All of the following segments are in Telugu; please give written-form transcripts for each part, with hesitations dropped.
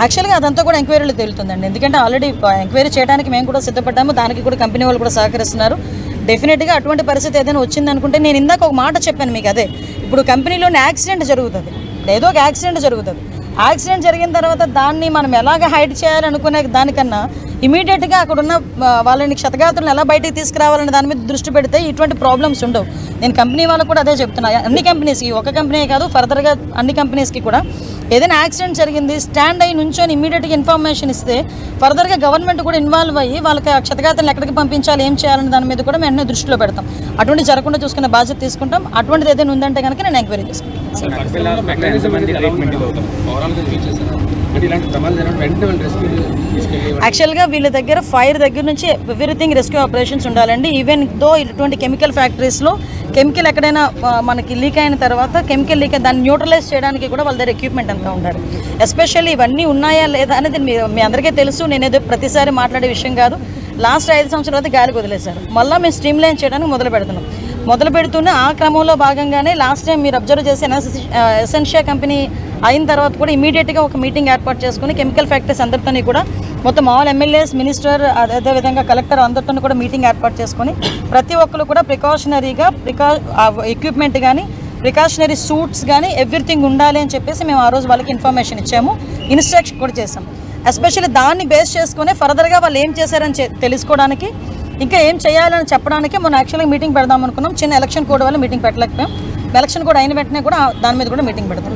యాక్చువల్గా అదంతా కూడా ఎంక్వైరీలో తేలుతుందండి. ఎందుకంటే ఆల్రెడీ ఎంక్వైరీ చేయడానికి మేము కూడా సిద్ధపడ్డాము. దానికి కూడా కంపెనీ వాళ్ళు కూడా సహకరిస్తున్నారు. డెఫినెట్గా అటువంటి పరిస్థితి ఏదైనా వచ్చిందనుకుంటే, నేను ఇందాక ఒక మాట చెప్పాను మీకు, అదే ఇప్పుడు కంపెనీలోనే యాక్సిడెంట్ జరుగుతుంది, ఏదో ఒక యాక్సిడెంట్ జరుగుతుంది. యాక్సిడెంట్ జరిగిన తర్వాత దాన్ని మనం ఎలాగ హైడ్ చేయాలనుకునే దానికన్నా ఇమీడియట్గా అక్కడున్న వాళ్ళని క్షతగాత్రులను ఎలా బయటికి తీసుకురావాలనే దాని మీద దృష్టి పెడితే ఇటువంటి ప్రాబ్లమ్స్ ఉండవు. నేను కంపెనీ వాళ్ళకు కూడా అదే చెప్తున్నా, అన్ని కంపెనీస్కి, ఒక కంపెనీ కాదు, ఫర్దర్గా అన్ని కంపెనీస్కి కూడా ఏదైనా యాక్సిడెంట్ జరిగింది స్టాండ్ అయ్యి నుంచొని ఇమీడియట్గా ఇన్ఫర్మేషన్ ఇస్తే ఫర్దర్గా గవర్నమెంట్ కూడా ఇన్వాల్వ్ అయ్యి వాళ్ళకి క్షతగాత్రులను ఎక్కడికి పంపించాలి, ఏం చేయాలనే దాని మీద కూడా మేము దృష్టిలో పెడతాం. అటువంటి జరగకుండా చూసుకునే బాధ్యత తీసుకుంటాం. అటువంటిది ఏదైనా ఉందంటే కనుక నేను ఎంక్వైరీ చేసుకుంటాను. యాక్చువల్గా వీళ్ళ దగ్గర ఫైర్ దగ్గర నుంచి ఎవ్రీథింగ్ రెస్క్యూ ఆపరేషన్స్ ఉండాలండి. ఈవెన్ దో ఇటువంటి కెమికల్ ఫ్యాక్టరీస్లో కెమికల్ ఎక్కడైనా మనకి లీక్ అయిన తర్వాత కెమికల్ లీక్ దాన్ని న్యూట్రలైజ్ చేయడానికి కూడా వాళ్ళ దగ్గర ఎక్విప్మెంట్ అంతా ఉండాలి. ఎస్పెషల్లీ ఇవన్నీ ఉన్నాయా లేదా అనేది మీ అందరికీ తెలుసు. నేనేదో ప్రతిసారి మాట్లాడే విషయం కాదు. లాస్ట్ 5 సంవత్సరాలు గాలికి వదిలేశారు. మళ్ళీ మేము స్ట్రీమ్ లైన్ చేయడానికి మొదలు పెడుతున్న ఆ క్రమంలో భాగంగానే లాస్ట్ టైం మీరు అబ్జర్వ్ చేసిన ఎసెన్షియా కంపెనీ అయిన తర్వాత కూడా ఇమీడియట్గా ఒక మీటింగ్ ఏర్పాటు చేసుకుని కెమికల్ ఫ్యాక్టరీస్ అందరితోని కూడా మొత్తం ఆల్ ఎమ్మెల్యేస్, మినిస్టర్, అదేవిధంగా కలెక్టర్ అందరితో కూడా మీటింగ్ ఏర్పాటు చేసుకొని ప్రతి ఒక్కరు కూడా ప్రికాషనరీగా ఎక్విప్మెంట్ కానీ ప్రికాషనరీ సూట్స్ కానీ ఎవ్రీథింగ్ ఉండాలి అని చెప్పేసి మేము ఆ రోజు వాళ్ళకి ఇన్ఫర్మేషన్ ఇచ్చాము, ఇన్స్ట్రక్షన్ కూడా చేసాం. ఎస్పెషల్లీ దాన్ని బేస్ చేసుకుని ఫర్దర్గా వాళ్ళు ఏం చేశారని తెలుసుకోవడానికి, ఇంకా ఏం చేయాలని చెప్పడానికి మొన్న యాక్చువల్గా మీటింగ్ పెడదాం అనుకున్నాం. చిన్న ఎలక్షన్ కోడ్ వల్ల మీటింగ్ పెట్టలేకపోయాం. ఎలక్షన్ కోడ్ అయిన వెంటనే కూడా దాని మీద కూడా మీటింగ్ పెడతాం.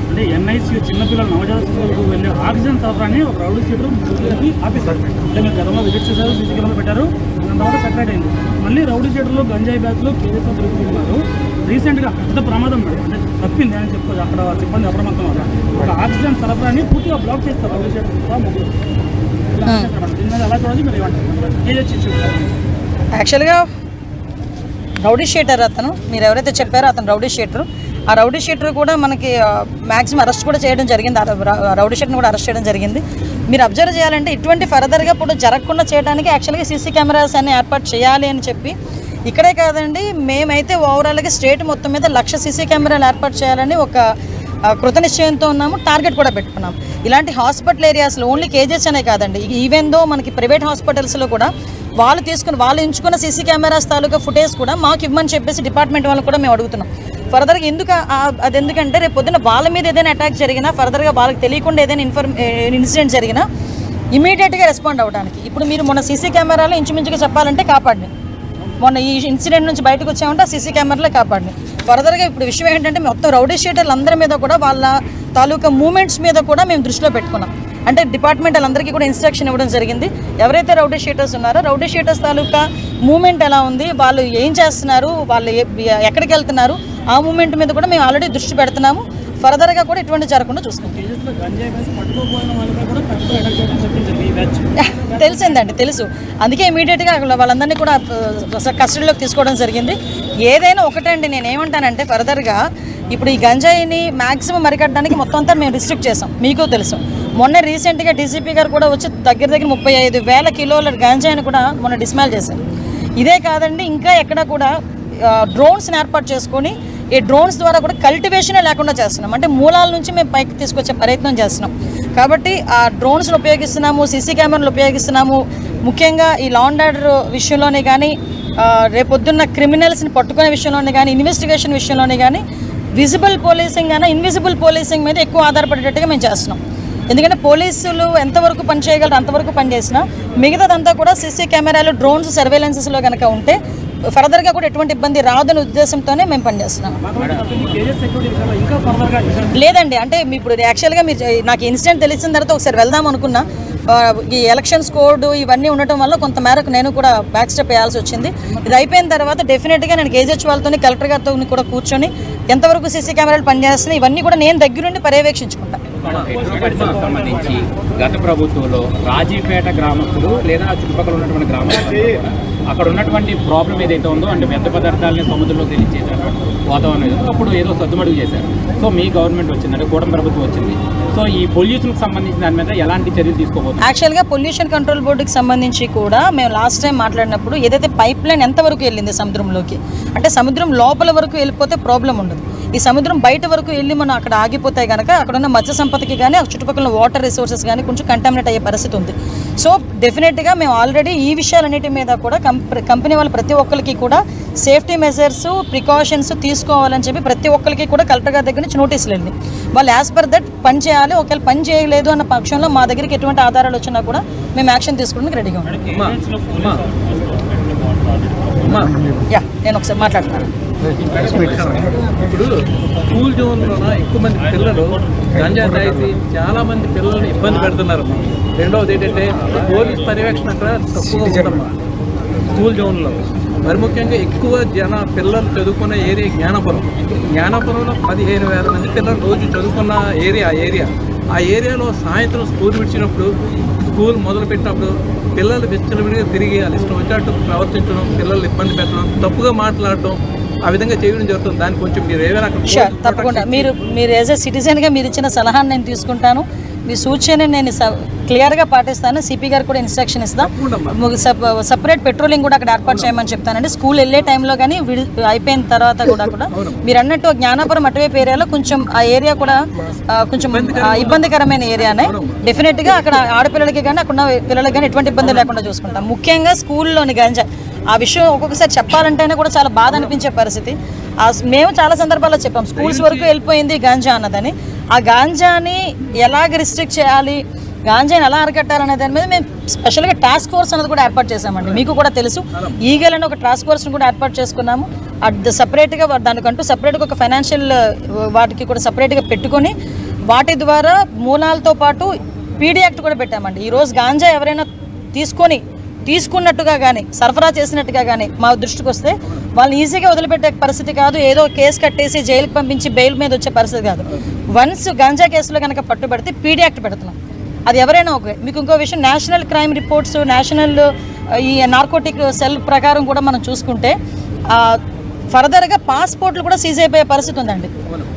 అంటే ఎన్ఐసీ చిన్నపిల్లలు నవజాత శిశువులకు వెళ్ళే ఆక్సిజన్ సరఫరాని ఒక రౌడీ షీటర్ ఆపేశారు. అంటే మీరు గతంలో విజిట్ చేశారు, సీసీ కెమెరా పెట్టారు, దాని తర్వాత సెపరేట్ అయింది. మళ్ళీ రౌడీ షీటర్లు గంజాయి బ్యాచ్లు కేజీఎస్లో తిరుగుతున్నారు. రీసెంట్గా పెద్ద ప్రమాదం అంటే తప్పింది అని చెప్పుకోవచ్చు. అక్కడ సిబ్బంది అప్రమత్తం వల్ల ఒక ఆక్సిజన్ సరఫరాని పూర్తిగా బ్లాక్ చేస్తారు రౌడీ షీటర్ ముగ్గురు. దీని మీద ఎలా చూడాలి మీరు ఏమంటారు? కేజీఎస్ ఇష్యూ యాక్చువల్గా రౌడీ షీటర్ అతను, మీరు ఎవరైతే చెప్పారో అతను రౌడీ షీటర్. ఆ రౌడీ షీటర్ కూడా మనకి మ్యాక్సిమం అరెస్ట్ కూడా చేయడం జరిగింది. రౌడీ షీటర్ని కూడా అరెస్ట్ చేయడం జరిగింది. మీరు అబ్జర్వ్ చేయాలంటే ఇటువంటి ఫర్దర్గా ఇప్పుడు జరగకుండా చేయడానికి యాక్చువల్గా సీసీ కెమెరాస్ అన్ని ఏర్పాటు చేయాలి అని చెప్పి ఇక్కడే కాదండి, మేమైతే ఓవరాల్గా స్టేట్ మొత్తం మీద 1,00,000 సీసీ కెమెరాలు ఏర్పాటు చేయాలని ఒక కృతనిశ్చయంతో ఉన్నాము. టార్గెట్ కూడా పెట్టుకున్నాం. ఇలాంటి హాస్పిటల్ ఏరియాస్లో ఓన్లీ కేజెస్ అనే కాదండి, ఈవెన్ దో మనకి ప్రైవేట్ హాస్పిటల్స్లో కూడా వాళ్ళు ఎంచుకున్న సీసీ కెమెరాస్ తాలూకా ఫుటేజ్ కూడా మాకు ఇవ్వమని చెప్పేసి డిపార్ట్మెంట్ వాళ్ళని కూడా మేము అడుగుతున్నాం. ఫర్దర్గా ఎందుకంటే రేపు పొద్దున్న వాళ్ళ మీద ఏదైనా అటాక్ జరిగినా, ఫర్దర్గా వాళ్ళకి తెలియకుండా ఏదైనా ఇన్సిడెంట్ జరిగినా ఇమీడియట్గా రెస్పాండ్ అవ్వడానికి. ఇప్పుడు మీరు మొన్న సీసీ కెమెరాలో ఇంచుమించుగా చెప్పాలంటే కాపాడిని, మొన్న ఈ ఇన్సిడెంట్ నుంచి బయటకు వచ్చామంటే ఆ సీసీ కెమెరాలో కాపాడిని. ఫర్దర్గా ఇప్పుడు విషయం ఏంటంటే మొత్తం రౌడీ షీటర్లు అందరి మీద కూడా వాళ్ళ తాలూకా మూమెంట్స్ మీద కూడా మేము దృష్టిలో పెట్టుకున్నాం. అంటే డిపార్ట్మెంట్ వాళ్ళందరికీ కూడా ఇన్స్ట్రక్షన్ ఇవ్వడం జరిగింది. ఎవరైతే రౌడీ షీటర్స్ ఉన్నారో రౌడీ షీటర్స్ తాలూకా మూమెంట్ ఎలా ఉంది, వాళ్ళు ఏం చేస్తున్నారు, వాళ్ళు ఎక్కడికి వెళ్తున్నారు, ఆ మూమెంట్ మీద కూడా మేము ఆల్రెడీ దృష్టి పెడుతున్నాము. ఫర్దర్గా కూడా ఇటువంటి జరగకుండా చూసుకుంటాం. తెలిసిందండి, తెలుసు. అందుకే ఇమీడియట్గా వాళ్ళందరినీ కూడా కస్టడీలోకి తీసుకోవడం జరిగింది. ఏదైనా ఒకటండి, నేను ఏమంటానంటే ఫర్దర్గా ఇప్పుడు ఈ గంజాయిని మ్యాక్సిమం అరికట్టడానికి మొత్తం అంతా మేము రిస్ట్రిక్ట్ చేసాం. మీకు తెలుసు, మొన్న రీసెంట్గా డీసీపీ గారు కూడా వచ్చి దగ్గర 35,000 కిలోల గంజాయిని కూడా మొన్న డిస్మాల్ చేశారు. ఇదే కాదండి, ఇంకా ఎక్కడ కూడా డ్రోన్స్ని ఏర్పాటు చేసుకొని ఈ డ్రోన్స్ ద్వారా కూడా కల్టివేషనే లేకుండా చేస్తున్నాం. అంటే మూలాల నుంచి మేము పైకి తీసుకొచ్చే ప్రయత్నం చేస్తున్నాం. కాబట్టి ఆ డ్రోన్స్ని ఉపయోగిస్తున్నాము, సీసీ కెమెరాలు ఉపయోగిస్తున్నాము. ముఖ్యంగా ఈ లా అండ్ ఆర్డర్ విషయంలోనే కానీ, రేపొద్దున్న క్రిమినల్స్ని పట్టుకునే విషయంలోనే కానీ, ఇన్వెస్టిగేషన్ విషయంలోనే కానీ విజిబుల్ పోలీసింగ్ అయినా ఇన్విజిబుల్ పోలీసింగ్ మీద ఎక్కువ ఆధారపడేటట్టుగా మేము చేస్తున్నాం. ఎందుకంటే పోలీసులు ఎంతవరకు పని చేయగలరు అంతవరకు పనిచేసినా మిగతాదంతా కూడా సీసీ కెమెరాలు, డ్రోన్స్ సర్వేలెన్సెస్లో కనుక ఉంటే ఫర్దర్గా కూడా ఎటువంటి ఇబ్బంది రాదనే ఉద్దేశంతోనే మేము పనిచేస్తున్నాం. లేదండి, అంటే ఇప్పుడు యాక్చువల్గా మీరు నాకు ఇన్సిడెంట్ తెలిసిన తర్వాత ఒకసారి వెళ్దాం అనుకున్నా. ఈ ఎలక్షన్స్ కోడ్ ఇవన్నీ ఉండటం వల్ల కొంత మేరకు నేను కూడా బ్యాక్ స్టెప్ వేయాల్సి వచ్చింది. ఇది అయిపోయిన తర్వాత డెఫినెట్గా నేను కేజీహెచ్ వాళ్ళతో, కలెక్టర్ గారితో కూడా కూర్చొని ఎంతవరకు సీసీ కెమెరాలు పనిచేస్తున్నాయి ఇవన్నీ కూడా నేను దగ్గరుండి పర్యవేక్షించుకుంటాను. సంబంధించి గత ప్రభుత్వంలో రాజీపేట గ్రామస్తులు లేదా చుట్టుపక్కల ఉన్నటువంటి గ్రామస్తులు అక్కడ ఉన్నటువంటి ప్రాబ్లం ఏదైతే ఉందో, అంటే వ్యర్థ పదార్థాలని సముద్రంలో తెలియజేశారు వాతావరణం, అప్పుడు ఏదో సద్దుమడుగు చేశారు. సో మీ గవర్నమెంట్ వచ్చిందంటే కూటమి ప్రభుత్వం వచ్చింది. సో ఈ పొల్యూషన్కి సంబంధించిన దాని మీద ఎలాంటి చర్యలు తీసుకోబోతుంది? యాక్చువల్గా పొల్యూషన్ కంట్రోల్ బోర్డుకి సంబంధించి కూడా మేము లాస్ట్ టైం మాట్లాడినప్పుడు ఏదైతే పైప్ లైన్ ఎంతవరకు వెళ్ళింది సముద్రంలోకి, అంటే సముద్రం లోపల వరకు వెళ్ళిపోతే ప్రాబ్లం ఉండదు. ఈ సముద్రం బయట వరకు వెళ్ళి మనం అక్కడ ఆగిపోతాయి కనుక అక్కడ ఉన్న మత్స్య సంపదకి కానీ ఆ చుట్టుపక్కల వాటర్ రిసోర్సెస్ కానీ కొంచెం కంటామినేట్ అయ్యే పరిస్థితి ఉంది. సో డెఫినెట్గా మేము ఆల్రెడీ ఈ విషయాలన్నిటి మీద కూడా కంపెనీ వాళ్ళు ప్రతి ఒక్కరికి కూడా సేఫ్టీ మెజర్స్ ప్రికాషన్స్ తీసుకోవాలని చెప్పి ప్రతి ఒక్కరికి కూడా కలెక్టర్ గారి దగ్గర నుంచి నోటీసులు వెళ్ళింది. వాళ్ళు యాజ్ పర్ దట్ పని చేయాలి. ఒకవేళ పని చేయలేదు అన్న పక్షంలో మా దగ్గరికి ఎటువంటి ఆధారాలు వచ్చినా కూడా మేము యాక్షన్ తీసుకోవడానికి రెడీగా ఉన్నాం. నేను ఒకసారి మాట్లాడుతున్నాను. ఇప్పుడు స్కూల్ జోన్లో ఎక్కువ మంది పిల్లలు గంజా తాగి చాలా మంది పిల్లల్ని ఇబ్బంది పెడుతున్నారు. రెండవది ఏంటంటే పోలీస్ పర్యవేక్షణ అక్కడ తక్కువగా ఉందమ్మా స్కూల్ జోన్లో. మరి ముఖ్యంగా ఎక్కువ పిల్లలు చదువుకున్న ఏరియా జ్ఞానపురంలో 15,000 మంది పిల్లలు రోజు చదువుకున్న ఏరియా. ఆ ఏరియాలో సాయంత్రం స్కూల్ విడిచినప్పుడు స్కూల్ మొదలుపెట్టినప్పుడు పిల్లలు విచ్చలవిడిగా తిరిగి వాళ్ళ ఇష్టం వచ్చినట్టు ప్రవర్తించడం, పిల్లలు ఇబ్బంది పెట్టడం, తప్పుగా మాట్లాడటం, ఆ విధంగా చేయడం జరుగుతుంది. దానికి కొంచెం మీరు ఏమైనా తప్పకుండా మీరు యాజ్ ఎ సిటిజన్గా మీరు ఇచ్చిన సలహాను నేను తీసుకుంటాను. మీ సూచన నేను క్లియర్గా పాటిస్తాను. సిపి గారు కూడా ఇన్స్ట్రక్షన్ ఇస్తాను. సపరేట్ పెట్రోలింగ్ కూడా అక్కడ ఏర్పాటు చేయమని చెప్తానండి. స్కూల్ వెళ్ళే టైంలో కానీ అయిపోయిన తర్వాత కూడా మీరు అన్నట్టు జ్ఞానాపురం అటువైపు ఏరియాలో కొంచెం ఆ ఏరియా కూడా కొంచెం ఇబ్బందికరమైన ఏరియానే. డెఫినెట్గా అక్కడ ఆడపిల్లలకి కానీ అక్కడ పిల్లలకి కానీ ఎటువంటి ఇబ్బంది లేకుండా చూసుకుంటాం. ముఖ్యంగా స్కూల్లోని గంజా ఆ విషయం ఒక్కొక్కసారి చెప్పాలంటేనే కూడా చాలా బాధ అనిపించే పరిస్థితి. మేము చాలా సందర్భాల్లో చెప్పాం స్కూల్స్ వరకు వెళ్ళిపోయింది గాంజా అన్నదని. ఆ గాంజాని ఎలాగ రిస్ట్రిక్ట్ చేయాలి, గాంజాని ఎలా అరికట్టాలనే దాని మీద మేము స్పెషల్గా టాస్క్ ఫోర్స్ అనేది కూడా ఏర్పాటు చేసామండి. మీకు కూడా తెలుసు ఈగల్ అని ఒక టాస్క్ ఫోర్స్ని కూడా ఏర్పాటు చేసుకున్నాము. సపరేట్గా దానికంటూ సపరేట్గా ఒక ఫైనాన్షియల్ వాటికి కూడా సపరేట్గా పెట్టుకొని వాటి ద్వారా మూలాలతో పాటు పీడీ యాక్ట్ కూడా పెట్టామండి. ఈరోజు గాంజా ఎవరైనా తీసుకున్నట్టుగా కానీ సరఫరా చేసినట్టుగా కానీ మా దృష్టికి వస్తే వాళ్ళని ఈజీగా వదిలిపెట్టే పరిస్థితి కాదు. ఏదో కేసు కట్టేసి జైలుకి పంపించి బెయిల్ మీద వచ్చే పరిస్థితి కాదు. వన్స్ గాంజా కేసులో కనుక పట్టుబడితే పీడీ యాక్ట్ పెడుతున్నాం. అది ఎవరైనా ఓకే. మీకు ఇంకో విషయం, నేషనల్ క్రైమ్ రిపోర్ట్స్, నేషనల్ ఈ నార్కోటిక్ సెల్ ప్రకారం కూడా మనం చూసుకుంటే ఫర్దర్గా పాస్పోర్ట్లు కూడా సీజ్ అయిపోయే పరిస్థితి ఉందండి.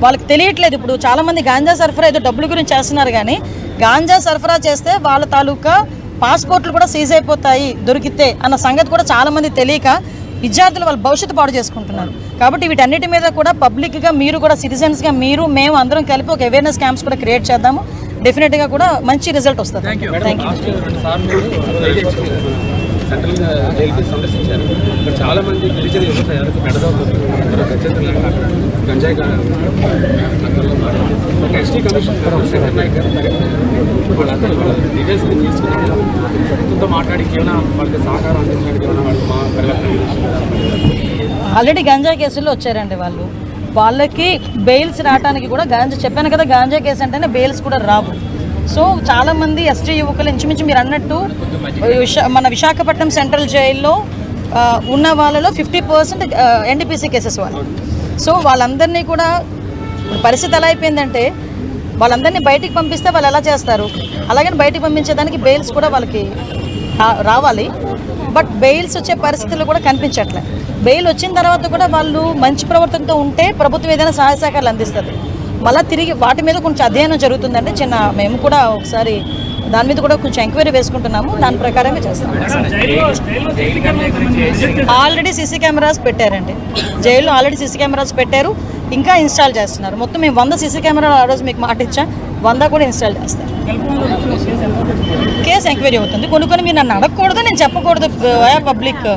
వాళ్ళకి తెలియట్లేదు. ఇప్పుడు చాలామంది గాంజా సరఫరా ఏదో డబ్బుల గురించి చేస్తున్నారు కానీ గాంజా సరఫరా చేస్తే వాళ్ళ తాలూకా పాస్పోర్ట్లు కూడా సీజ్ అయిపోతాయి దొరికితే అన్న సంగతి కూడా చాలామంది తెలియక విద్యార్థులు వాళ్ళ భవిష్యత్తు పాడు చేసుకుంటున్నారు. కాబట్టి వీటన్నిటి మీద కూడా పబ్లిక్గా మీరు కూడా సిటిజన్స్గా మేము అందరం కలిపి ఒక అవేర్నెస్ క్యాంప్స్ కూడా క్రియేట్ చేద్దాము. డెఫినెట్గా కూడా మంచి రిజల్ట్ వస్తుంది. Thank you. సెంట్రల్ జైలుకి సందర్శించారు. ఇక్కడ చాలామంది గిరిజన యువత ఎవరికి గంజాయి ఒక ఎస్టీ కమిషన్ వాళ్ళందరూ డీటెయిల్స్ తీసుకుని ప్రభుత్వంతో మాట్లాడి ఏమైనా వాళ్ళకి సహకారం అందించడానికి ఏమైనా వాళ్ళు మా ఆల్రెడీ గంజా కేసుల్లో వచ్చారండి వాళ్ళకి బెయిల్స్ రావడానికి కూడా చెప్పాను కదా, గాంజా కేసు అంటేనే బెయిల్స్ కూడా రావు. సో చాలామంది ఎస్టీ యువకులు ఇంచుమించు మీరు అన్నట్టు మన విశాఖపట్నం సెంట్రల్ జైల్లో ఉన్న వాళ్ళలో 50% ఎన్డీపీసీ కేసెస్ వాళ్ళు. సో వాళ్ళందరినీ కూడా పరిస్థితి ఎలా అయిపోయిందంటే వాళ్ళందరినీ బయటికి పంపిస్తే వాళ్ళు ఎలా చేస్తారు, అలాగని బయటికి పంపించేదానికి బెయిల్స్ కూడా వాళ్ళకి రావాలి. బట్ బెయిల్స్ వచ్చే పరిస్థితులు కూడా కనిపించట్లే. బెయిల్ వచ్చిన తర్వాత కూడా వాళ్ళు మంచి ప్రవర్తనతో ఉంటే ప్రభుత్వం ఏదైనా సహాయ సహకారాలు అందిస్తుంది. మళ్ళీ తిరిగి వాటి మీద కొంచెం అధ్యయనం జరుగుతుందండి. మేము కూడా ఒకసారి దాని మీద కూడా కొంచెం ఎంక్వైరీ వేసుకుంటున్నాము. దాని ప్రకారంగా చేస్తాము. ఆల్రెడీ సీసీ కెమెరాస్ పెట్టారండి. జైల్లో ఆల్రెడీ సీసీ కెమెరాస్ పెట్టారు, ఇంకా ఇన్స్టాల్ చేస్తున్నారు. మొత్తం మేము 100 సీసీ కెమెరాలు ఆ రోజు మీకు మాట ఇచ్చాం, 100 కూడా ఇన్స్టాల్ చేస్తారు. కేసు ఎంక్వైరీ అవుతుంది. కొన్ని మీరు నన్ను అడగకూడదు, నేను చెప్పకూడదు పబ్లిక్.